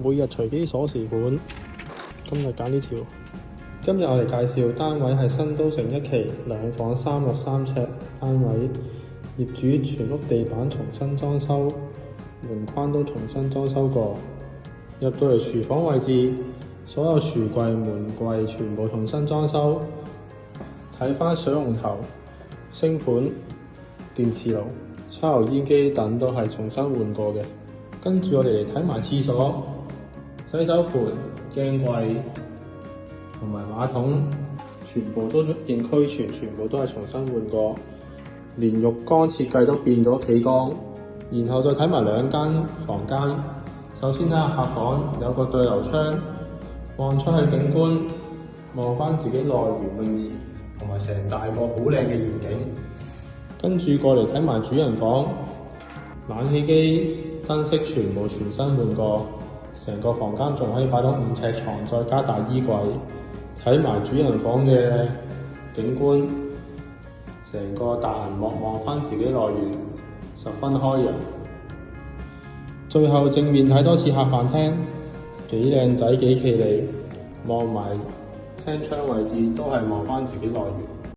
每日隨機鎖匙款。今日揀呢條。今日我哋介紹單位係新都城一期2房363尺單位，業主全屋地板重新裝修，門框都重新裝修過。入到嚟廚房位置，所有櫥櫃、門櫃全部重新裝修。睇返水龍頭、星盤、電磁爐、抽油煙機等都係重新換過嘅。跟住我哋嚟睇埋廁所、洗手盆、鏡櫃同埋馬桶，全部都一應俱全，全部都係重新換過。連浴缸設計都變咗企缸。然後再睇埋2間房間。首先睇下客房，有個對流窗，望出去景觀，望返自己內園泳池同埋成大個好靚嘅遠景。跟住過嚟睇埋主人房，冷氣機、燈飾全部全新換過，成個房間仲可以擺到5尺床，再加大衣櫃。睇埋主人房嘅景觀，成個大銀幕望返自己內園，十分開揚。最後正面睇多次客飯廳，幾靚仔幾企理，望埋廳窗位置都係望返自己內園。